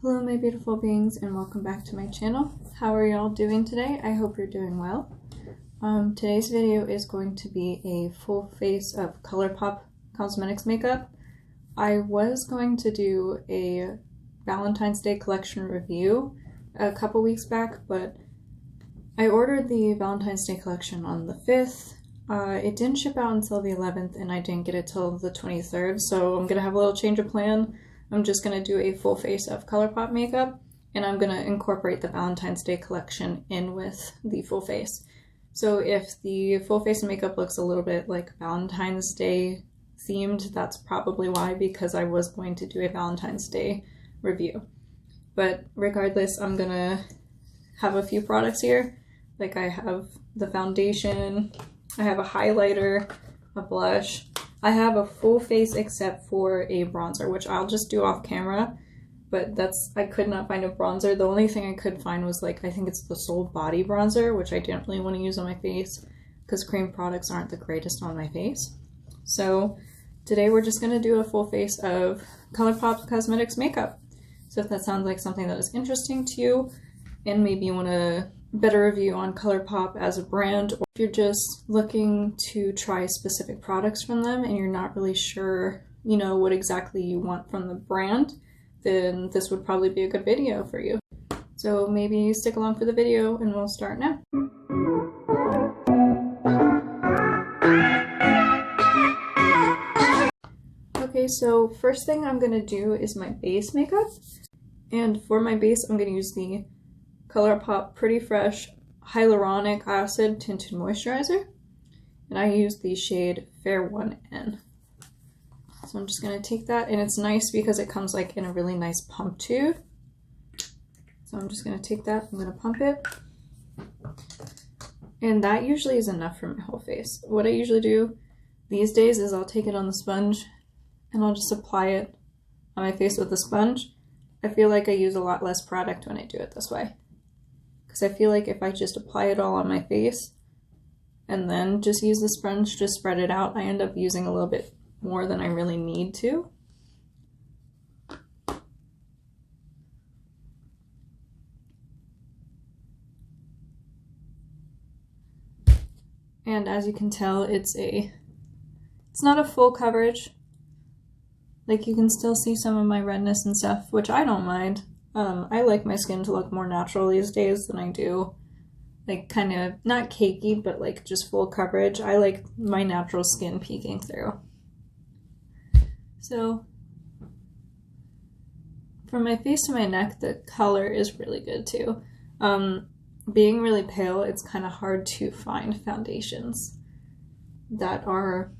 Hello my beautiful beings and welcome back to my channel. How are y'all doing today? I hope you're doing well. Today's video is going to be a full face of Colourpop cosmetics makeup. I was going to do a Valentine's Day collection review a couple weeks back, but I ordered the Valentine's Day collection on the 5th. It didn't ship out until the 11th and I didn't get it till the 23rd, so I'm gonna have a little change of plan. I'm just going to do a full face of Colourpop makeup, and I'm going to incorporate the Valentine's Day collection in with the full face. So if the full face makeup looks a little bit like Valentine's Day themed, that's probably why, because I was going to do a Valentine's Day review. But regardless, I'm going to have a few products here. Like I have the foundation, I have a highlighter, a blush. I have a full face except for a bronzer, which I'll just do off camera, but I could not find a bronzer. The only thing I could find was I think it's the Soul Body bronzer, which I didn't really want to use on my face because cream products aren't the greatest on my face. So today we're just going to do a full face of Colourpop cosmetics makeup. So if that sounds like something that is interesting to you and maybe you want a better review on Colourpop as a brand, or if you're just looking to try specific products from them and you're not really sure, what exactly you want from the brand, then this would probably be a good video for you. So maybe stick along for the video and we'll start now. Okay, so first thing I'm going to do is my base makeup. And for my base, I'm going to use the Colourpop Pretty Fresh Hyaluronic Acid Tinted Moisturizer, and I use the shade Fair 1N. So I'm just going to take that, and it's nice because it comes in a really nice pump tube. So I'm just going to take that, I'm going to pump it, and that usually is enough for my whole face. What I usually do these days is I'll take it on the sponge and I'll just apply it on my face with the sponge. I feel like I use a lot less product when I do it this way. I feel like if I just apply it all on my face and then just use the sponge to spread it out, I end up using a little bit more than I really need to. And as you can tell, it's not a full coverage. You can still see some of my redness and stuff, which I don't mind. I like my skin to look more natural these days than I do, kind of, not cakey, but just full coverage. I like my natural skin peeking through. So, from my face to my neck, the color is really good too. Being really pale, it's kind of hard to find foundations that are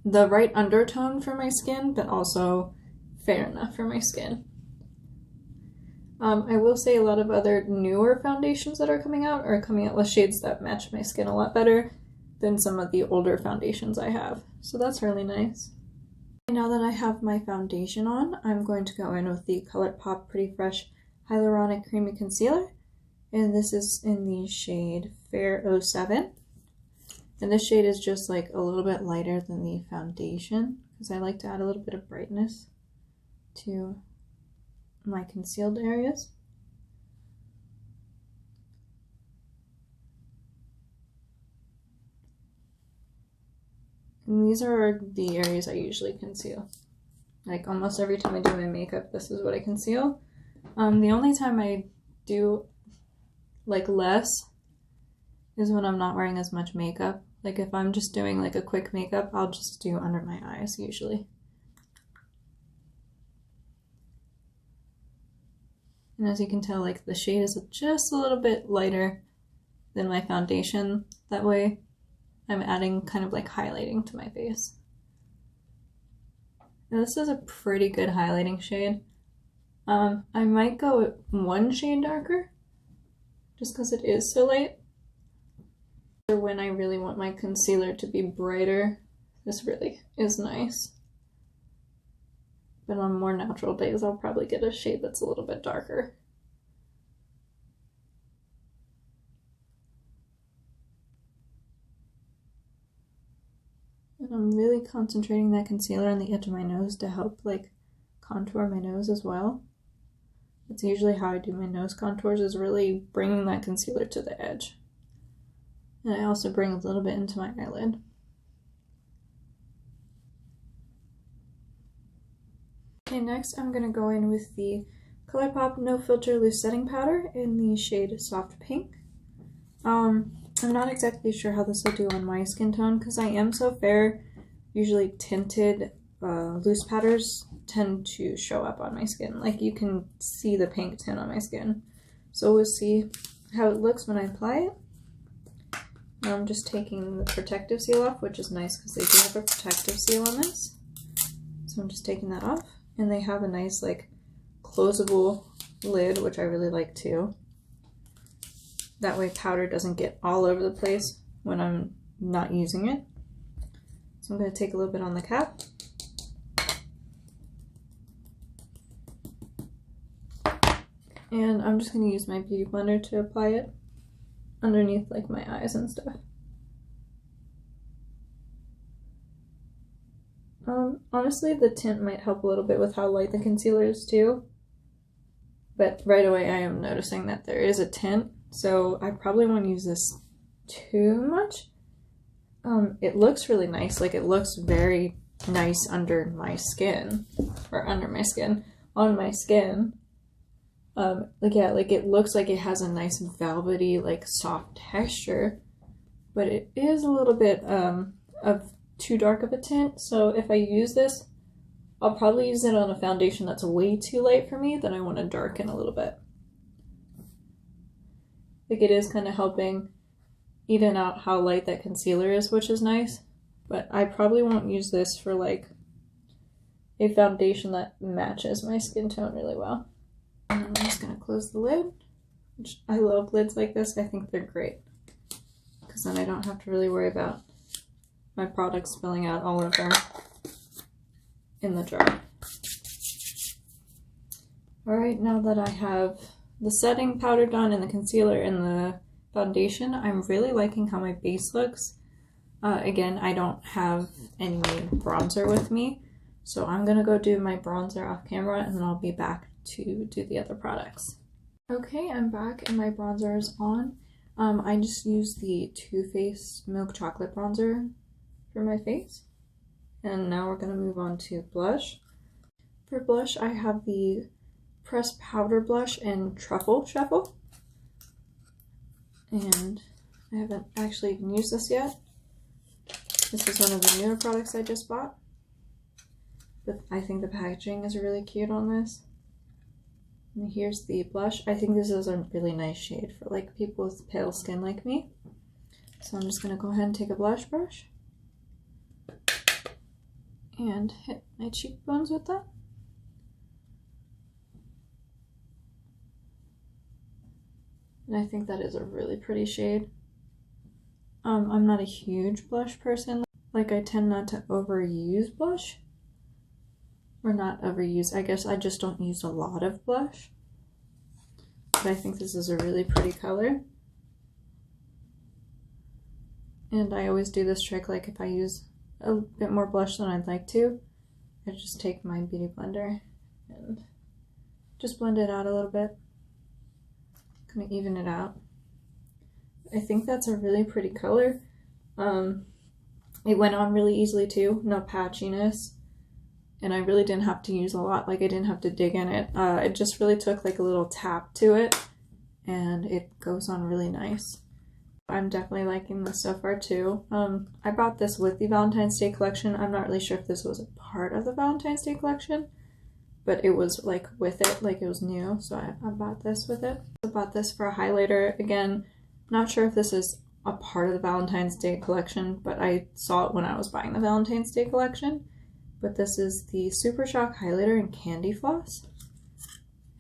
the right undertone for my skin, but also fair enough for my skin. I will say a lot of other newer foundations that are coming out with shades that match my skin a lot better than some of the older foundations I have. So that's really nice. Now that I have my foundation on, I'm going to go in with the Colourpop Pretty Fresh Hyaluronic Creamy Concealer. And this is in the shade Fair 07. And this shade is just a little bit lighter than the foundation because I like to add a little bit of brightness to my concealed areas. And these are the areas I usually conceal. Almost every time I do my makeup, this is what I conceal. The only time I do less is when I'm not wearing as much makeup. If I'm just doing a quick makeup, I'll just do under my eyes usually. And as you can tell, the shade is just a little bit lighter than my foundation. That way, I'm adding kind of highlighting to my face. Now this is a pretty good highlighting shade. I might go one shade darker, just because it is so light. When I really want my concealer to be brighter, this really is nice. But on more natural days, I'll probably get a shade that's a little bit darker. And I'm really concentrating that concealer on the edge of my nose to help contour my nose as well. It's usually how I do my nose contours, is really bringing that concealer to the edge. And I also bring a little bit into my eyelid. Okay, next I'm going to go in with the Colourpop No Filter Loose Setting Powder in the shade Soft Pink. I'm not exactly sure how this will do on my skin tone because I am so fair. Usually tinted loose powders tend to show up on my skin. Like, you can see the pink tint on my skin. So we'll see how it looks when I apply it. Now I'm just taking the protective seal off, which is nice because they do have a protective seal on this. So I'm just taking that off. And they have a nice, like, closable lid, which I really like too. That way powder doesn't get all over the place when I'm not using it. So I'm going to take a little bit on the cap. And I'm just going to use my beauty blender to apply it underneath, like, my eyes and stuff. Honestly, the tint might help a little bit with how light the concealer is too. But right away I am noticing that there is a tint, so I probably won't use this too much. It looks really nice, like it looks very nice under my skin, or under my skin, on my skin. Like, yeah, like it looks like it has a nice velvety, like soft texture, but it is a little bit of too dark of a tint. So if I use this, I'll probably use it on a foundation that's way too light for me that I want to darken a little bit. Like, it is kind of helping even out how light that concealer is, which is nice. But I probably won't use this for like a foundation that matches my skin tone really well. And I'm just going to close the lid, which I love lids like this. I think they're great because then I don't have to really worry about my product spilling out all over in the jar. Alright, now that I have the setting powder done and the concealer and the foundation, I'm really liking how my base looks. Again, I don't have any bronzer with me, so I'm gonna go do my bronzer off camera and then I'll be back to do the other products. Okay, I'm back and my bronzer is on. I just used the Too Faced Milk Chocolate Bronzer for my face. And now we're going to move on to blush. For blush, I have the Pressed Powder Blush in Truffle Shuffle. And I haven't actually even used this yet. This is one of the newer products I just bought. But I think the packaging is really cute on this. And here's the blush. I think this is a really nice shade for like people with pale skin like me. So I'm just going to go ahead and take a blush brush and hit my cheekbones with that. And I think that is a really pretty shade. I'm not a huge blush person. Like, I tend not to overuse blush. Or not overuse, I guess I just don't use a lot of blush. But I think this is a really pretty color. And I always do this trick, like if I use a bit more blush than I'd like to, I just take my beauty blender and just blend it out a little bit. Kind of even it out. I think that's a really pretty color. It went on really easily too, no patchiness. And I really didn't have to use a lot, like I didn't have to dig in it. It just really took like a little tap to it and it goes on really nice. I'm definitely liking this so far too. I bought this with the Valentine's Day collection. I'm not really sure if this was a part of the Valentine's Day collection, but it was like with it, like it was new, so I bought this with it. I bought this for a highlighter. Again, not sure if this is a part of the Valentine's Day collection, but I saw it when I was buying the Valentine's Day collection. But this is the Super Shock highlighter in Candy Floss,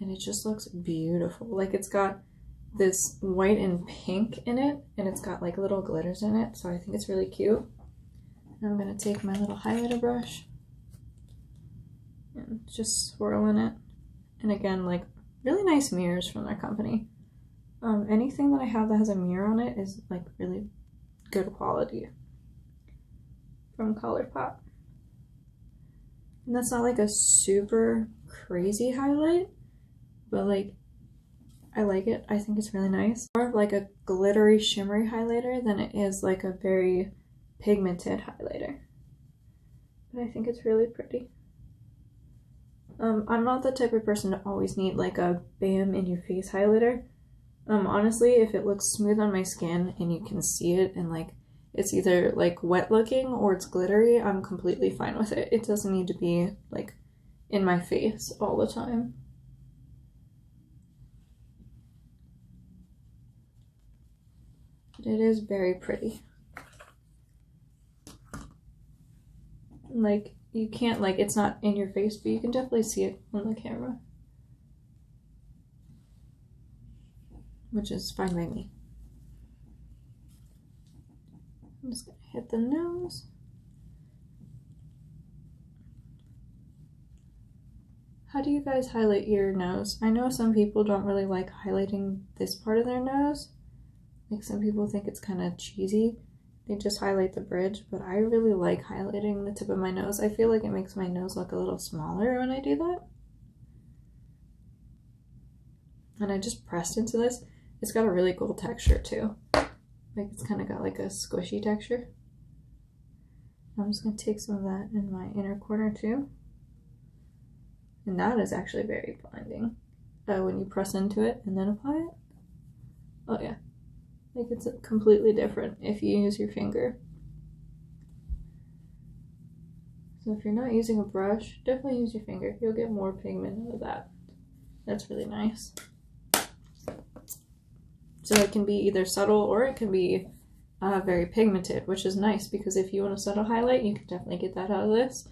and it just looks beautiful. Like, it's got this white and pink in it, and it's got like little glitters in it, so I think it's really cute. And I'm going to take my little highlighter brush and just swirl in it. And again, like, really nice mirrors from their company. Anything that I have that has a mirror on it is like really good quality from Colourpop. And that's not like a super crazy highlight, but like I like it. I think it's really nice. More of like a glittery shimmery highlighter than it is like a very pigmented highlighter. But I think it's really pretty. I'm not the type of person to always need like a bam in your face highlighter. Honestly, if it looks smooth on my skin and you can see it and like it's either like wet looking or it's glittery, I'm completely fine with it. It doesn't need to be like in my face all the time. But it is very pretty. Like, you can't, like, it's not in your face, but you can definitely see it on the camera. Which is fine by me. I'm just gonna hit the nose. How do you guys highlight your nose? I know some people don't really like highlighting this part of their nose. Like, some people think it's kind of cheesy. They just highlight the bridge, but I really like highlighting the tip of my nose. I feel like it makes my nose look a little smaller when I do that. And I just pressed into this. It's got a really cool texture too. Like, it's kind of got like a squishy texture. I'm just going to take some of that in my inner corner too. And that is actually very blinding when you press into it and then apply it. Oh yeah. Like, it's completely different if you use your finger. So if you're not using a brush, definitely use your finger. You'll get more pigment out of that. That's really nice. So it can be either subtle or it can be very pigmented, which is nice because if you want a subtle highlight, you can definitely get that out of this.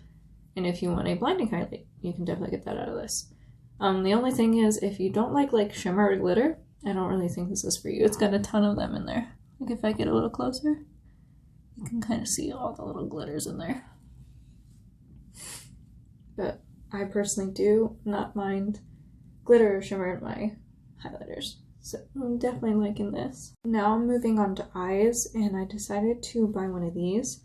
And if you want a blinding highlight, you can definitely get that out of this. The only thing is, if you don't like shimmer or glitter, I don't really think this is for you. It's got a ton of them in there. Like, if I get a little closer, you can kind of see all the little glitters in there. But I personally do not mind glitter or shimmer in my highlighters. So I'm definitely liking this. Now I'm moving on to eyes, and I decided to buy one of these.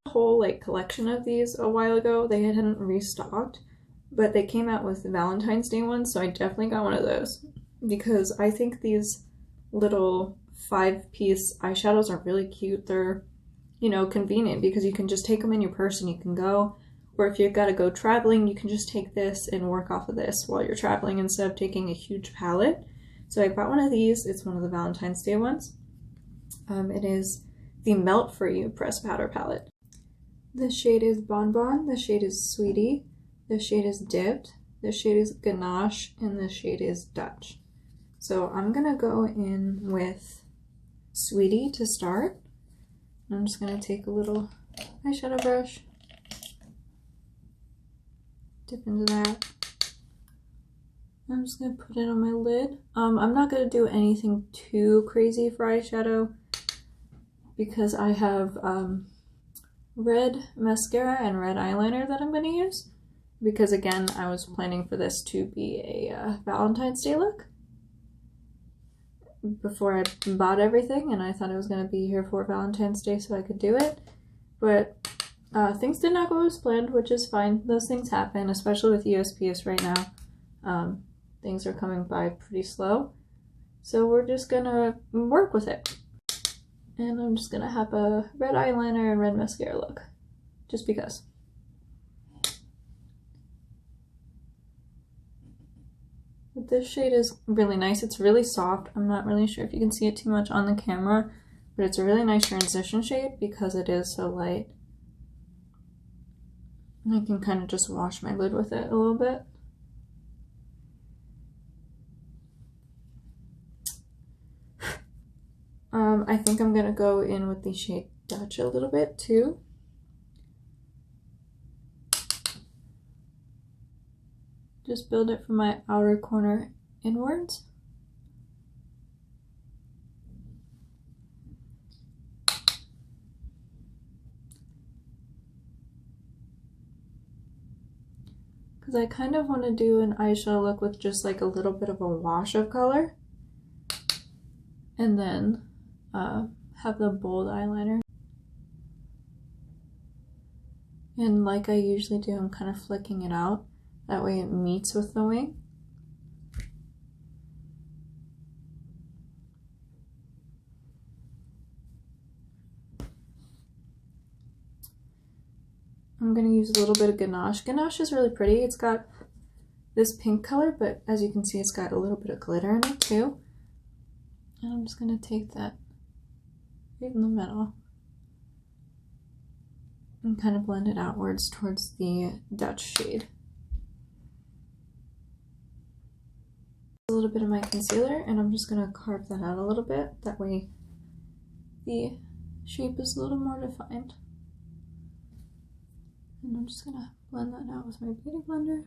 A whole like collection of these a while ago. They hadn't restocked, but they came out with the Valentine's Day ones, so I definitely got one of those. Because I think these little 5-piece eyeshadows are really cute. They're, you know, convenient because you can just take them in your purse and you can go. Or if you've got to go traveling, you can just take this and work off of this while you're traveling instead of taking a huge palette. So I bought one of these. It's one of the Valentine's Day ones. It is the Melt For You Pressed Powder Palette. The shade is Bonbon, the shade is Sweetie, the shade is Dipped, the shade is Ganache, and the shade is Dutch. So I'm gonna go in with Sweetie to start. I'm just gonna take a little eyeshadow brush, dip into that. I'm just gonna put it on my lid. I'm not gonna do anything too crazy for eyeshadow because I have red mascara and red eyeliner that I'm gonna use. Because again, I was planning for this to be a Valentine's Day look before I bought everything, and I thought it was going to be here for Valentine's Day so I could do it. But things did not go as planned, which is fine. Those things happen, especially with USPS right now. Things are coming by pretty slow. So we're just going to work with it. And I'm just going to have a red eyeliner and red mascara look. Just because. But this shade is really nice. It's really soft. I'm not really sure if you can see it too much on the camera, but it's a really nice transition shade because it is so light. And I can kind of just wash my lid with it a little bit. I think I'm gonna go in with the shade Dutch a little bit too. Just build it from my outer corner inwards. Because I kind of want to do an eyeshadow look with just like a little bit of a wash of color. And then have the bold eyeliner. And like I usually do, I'm kind of flicking it out. That way it meets with the wing. I'm going to use a little bit of ganache. Ganache is really pretty. It's got this pink color, but as you can see, it's got a little bit of glitter in it too. And I'm just going to take that right in the middle and kind of blend it outwards towards the Dutch shade. A little bit of my concealer, and I'm just going to carve that out a little bit. That way the shape is a little more defined. And I'm just going to blend that out with my beauty blender.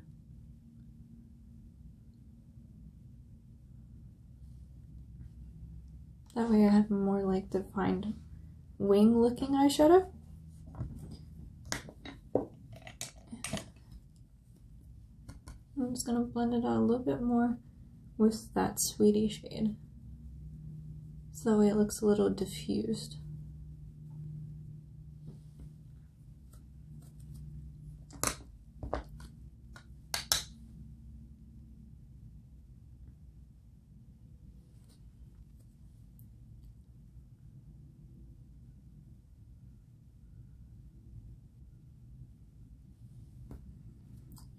That way I have a more like defined wing looking eyeshadow. I'm just going to blend it out a little bit more with that Sweetie shade, so that way it looks a little diffused.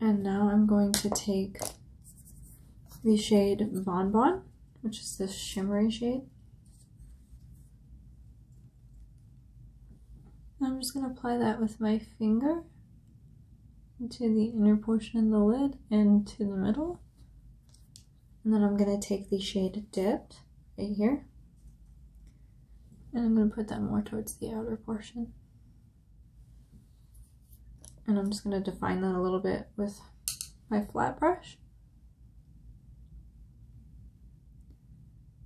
And now I'm going to take the shade Bon Bon, which is this shimmery shade. I'm just going to apply that with my finger into the inner portion of the lid and to the middle. And then I'm going to take the shade Dipped right here, and I'm going to put that more towards the outer portion. And I'm just going to define that a little bit with my flat brush.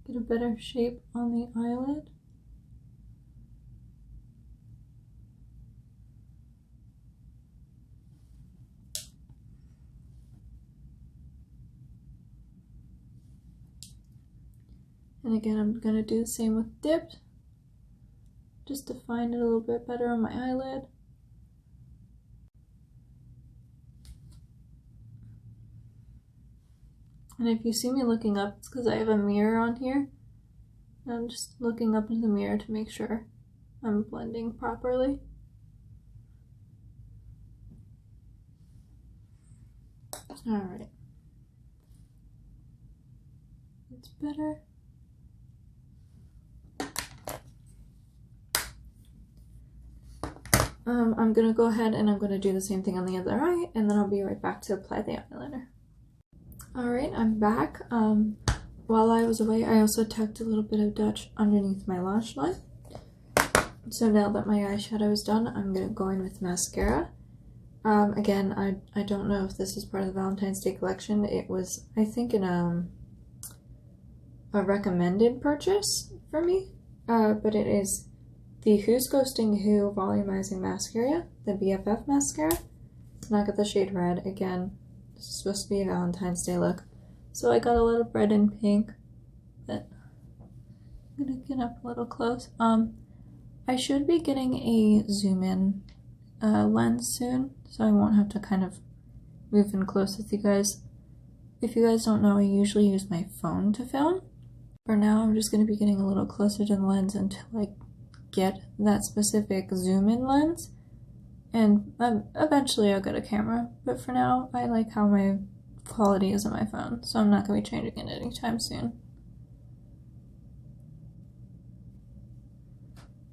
Get a better shape on the eyelid. And again, I'm going to do the same with Dipped. Just define it a little bit better on my eyelid. And if you see me looking up, it's because I have a mirror on here. And I'm just looking up into the mirror to make sure I'm blending properly. Alright. It's better. I'm going to go ahead and I'm going to do the same thing on the other eye, and then I'll be right back to apply the eyeliner. Alright, I'm back. While I was away, I also tucked a little bit of Dutch underneath my lash line. So now that my eyeshadow is done, I'm going to go in with mascara. Again, I don't know if this is part of the Valentine's Day collection. It was, I think, in a recommended purchase for me, but it is the Who's Ghosting Who Volumizing Mascara, the BFF mascara. And I got the shade Red. Again, this is supposed to be a Valentine's Day look, so I got a little red and pink, but I'm gonna get up a little close. I should be getting a zoom in lens soon, so I won't have to kind of move in close with you guys. If you guys don't know, I usually use my phone to film. For now, I'm just gonna be getting a little closer to the lens until I get that specific zoom in lens. And eventually I'll get a camera, but for now I like how my quality is on my phone, so I'm not going to be changing it anytime soon.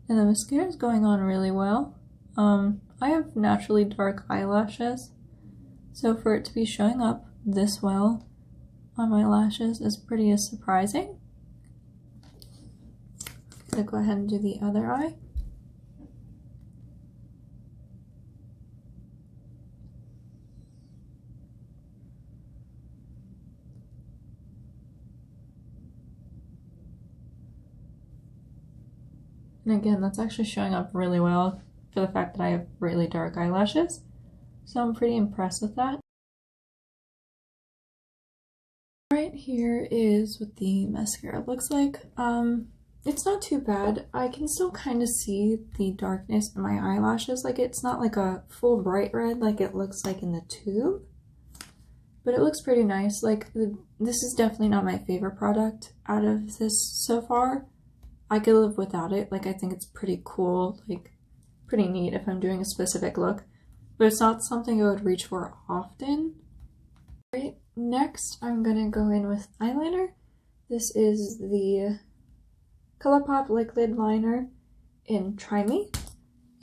And the mascara is going on really well. I have naturally dark eyelashes, so for it to be showing up this well on my lashes is pretty surprising. I'm going to go ahead and do the other eye. And again, that's actually showing up really well for the fact that I have really dark eyelashes. So I'm pretty impressed with that. Right here is what the mascara looks like. It's not too bad. I can still kind of see the darkness in my eyelashes. Like, it's not like a full bright red like it looks like in the tube, but it looks pretty nice. Like, this is definitely not my favorite product out of this so far. I could live without it. Like, I think it's pretty cool, like pretty neat if I'm doing a specific look, but it's not something I would reach for often. Right, next I'm gonna go in with eyeliner. This is the Colourpop liquid liner in Try Me,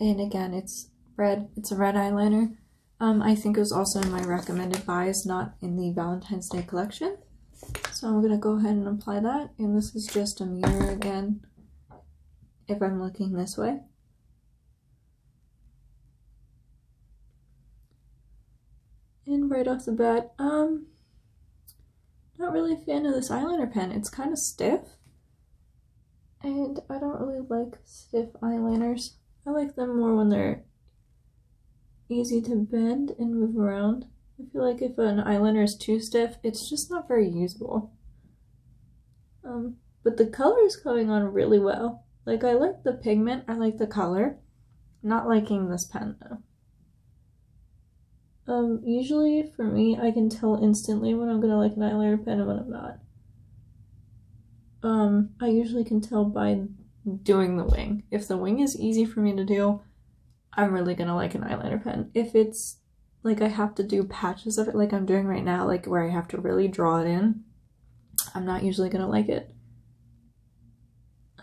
and again it's red. It's a red eyeliner. I think it was also in my recommended buys, not in the Valentine's Day collection. So I'm gonna go ahead and apply that, and this is just a mirror again if I'm looking this way. And right off the bat, not really a fan of this eyeliner pen. It's kind of stiff, and I don't really like stiff eyeliners. I like them more when they're easy to bend and move around. I feel like if an eyeliner is too stiff, it's just not very usable. But the color is going on really well. Like, I like the pigment, I like the color. Not liking this pen though. Usually for me, I can tell instantly when I'm gonna like an eyeliner pen and when I'm not. I usually can tell by doing the wing. If the wing is easy for me to do, I'm really gonna like an eyeliner pen. If it's like I have to do patches of it like I'm doing right now, like where I have to really draw it in, I'm not usually gonna like it.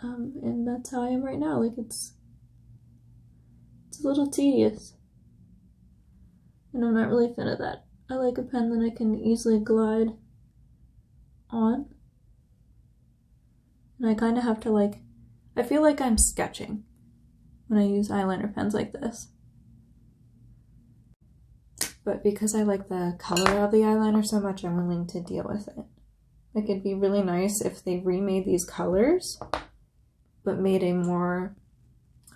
And that's how I am right now. Like it's a little tedious. And I'm not really a fan of that. I like a pen that I can easily glide on. And I kind of have to like, I feel like I'm sketching when I use eyeliner pens like this. But because I like the color of the eyeliner so much, I'm willing to deal with it. Like, it'd be really nice if they remade these colors, but made a more,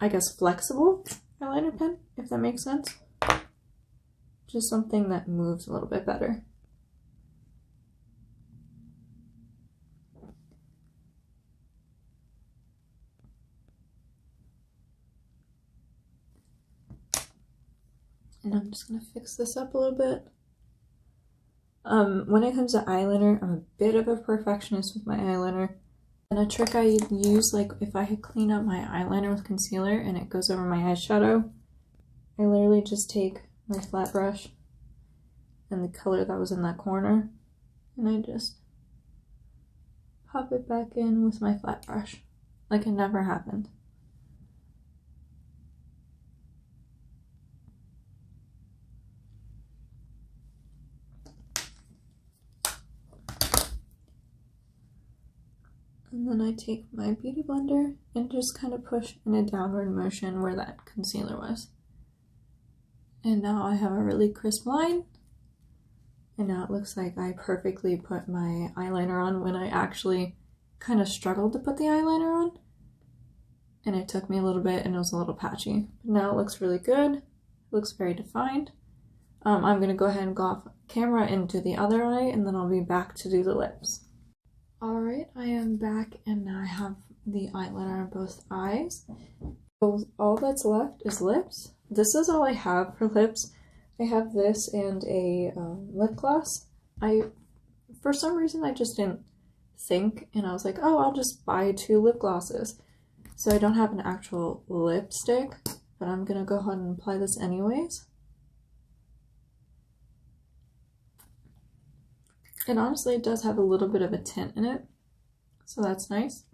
I guess, flexible eyeliner pen, if that makes sense. Just something that moves a little bit better. And I'm just gonna fix this up a little bit. When it comes to eyeliner, I'm a bit of a perfectionist with my eyeliner. And a trick I use, like if I clean up my eyeliner with concealer and it goes over my eyeshadow, I literally just take my flat brush and the color that was in that corner, and I just pop it back in with my flat brush, like it never happened. And then I take my beauty blender and just kind of push in a downward motion where that concealer was. And now I have a really crisp line. And now it looks like I perfectly put my eyeliner on when I actually kind of struggled to put the eyeliner on. And it took me a little bit and it was a little patchy. But now it looks really good. It looks very defined. I'm going to go ahead and go off camera and do the other eye, and then I'll be back to do the lips. Alright, I am back and now I have the eyeliner on both eyes. So all that's left is lips. This is all I have for lips. I have this and a lip gloss. For some reason, I just didn't think, and I was like, oh, I'll just buy 2 lip glosses. So I don't have an actual lipstick, but I'm gonna go ahead and apply this anyways. And honestly, it does have a little bit of a tint in it, so that's nice.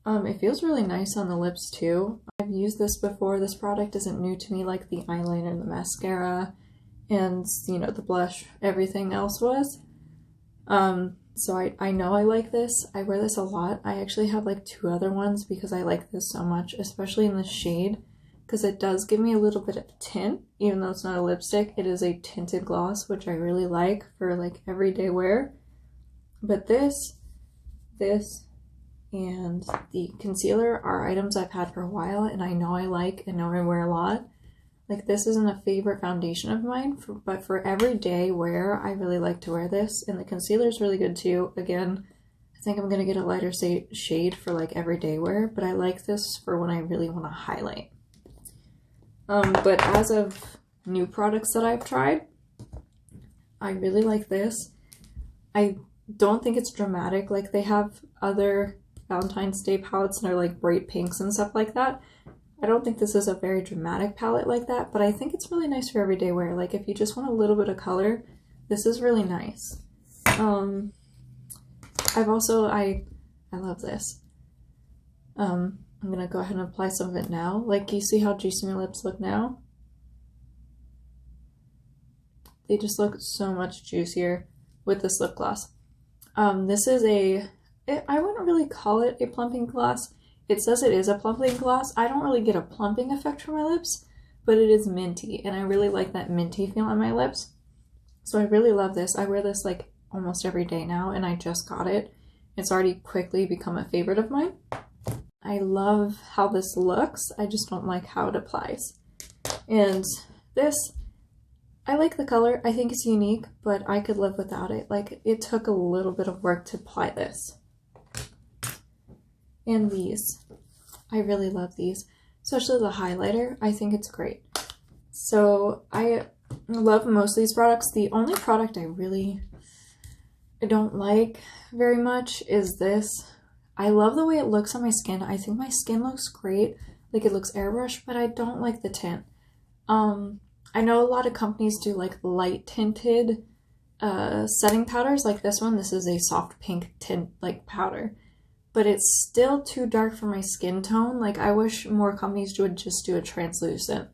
It feels really nice on the lips too. I've used this before. This product isn't new to me like the eyeliner, the mascara, and you know, the blush, everything else was. So I know I like this. I wear this a lot. I actually have like 2 other ones because I like this so much, especially in the shade, because it does give me a little bit of tint, even though it's not a lipstick. It is a tinted gloss, which I really like for like everyday wear. But this, and the concealer are items I've had for a while and I know I like and know I wear a lot. Like, this isn't a favorite foundation of mine, but for everyday wear, I really like to wear this. And the concealer is really good too. Again, I think I'm going to get a lighter shade for like everyday wear, but I like this for when I really want to highlight. But as of new products that I've tried, I really like this. I don't think it's dramatic. Like, they have other Valentine's Day palettes that are like bright pinks and stuff like that. I don't think this is a very dramatic palette like that, but I think it's really nice for everyday wear. Like if you just want a little bit of color, this is really nice. I've also, I love this. I'm gonna go ahead and apply some of it now. Like, you see how juicy my lips look now? They just look so much juicier with this lip gloss. This is I wouldn't really call it a plumping gloss. It says it is a plumping gloss. I don't really get a plumping effect from my lips, but it is minty, and I really like that minty feel on my lips. So I really love this. I wear this like almost every day now, and I just got it. It's already quickly become a favorite of mine. I love how this looks. I just don't like how it applies. And this, I like the color. I think it's unique, but I could live without it. Like, it took a little bit of work to apply this. And these, I really love these, especially the highlighter. I think it's great. So I love most of these products. The only product I don't like very much is this. I love the way it looks on my skin. I think my skin looks great. Like, it looks airbrushed, but I don't like the tint. I know a lot of companies do like light tinted setting powders like this one. This is a soft pink tint like powder, but it's still too dark for my skin tone. Like, I wish more companies would just do a translucent.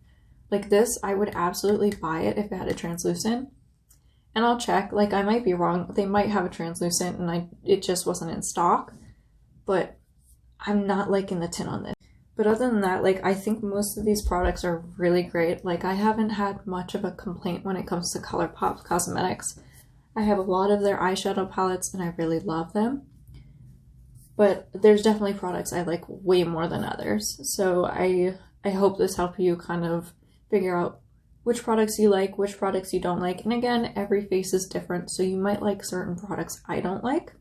Like this, I would absolutely buy it if it had a translucent. And I'll check, like, I might be wrong. They might have a translucent and it just wasn't in stock. But I'm not liking the tint on this. But other than that, like, I think most of these products are really great. Like, I haven't had much of a complaint when it comes to Colourpop cosmetics. I have a lot of their eyeshadow palettes and I really love them. But there's definitely products I like way more than others. So I hope this helps you kind of figure out which products you like, which products you don't like. And again, every face is different, so you might like certain products I don't like,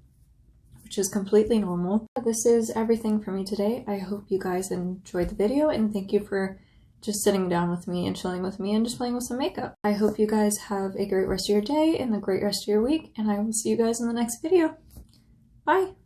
which is completely normal. This is everything for me today. I hope you guys enjoyed the video, and thank you for just sitting down with me and chilling with me and just playing with some makeup. I hope you guys have a great rest of your day and a great rest of your week, and I will see you guys in the next video. Bye!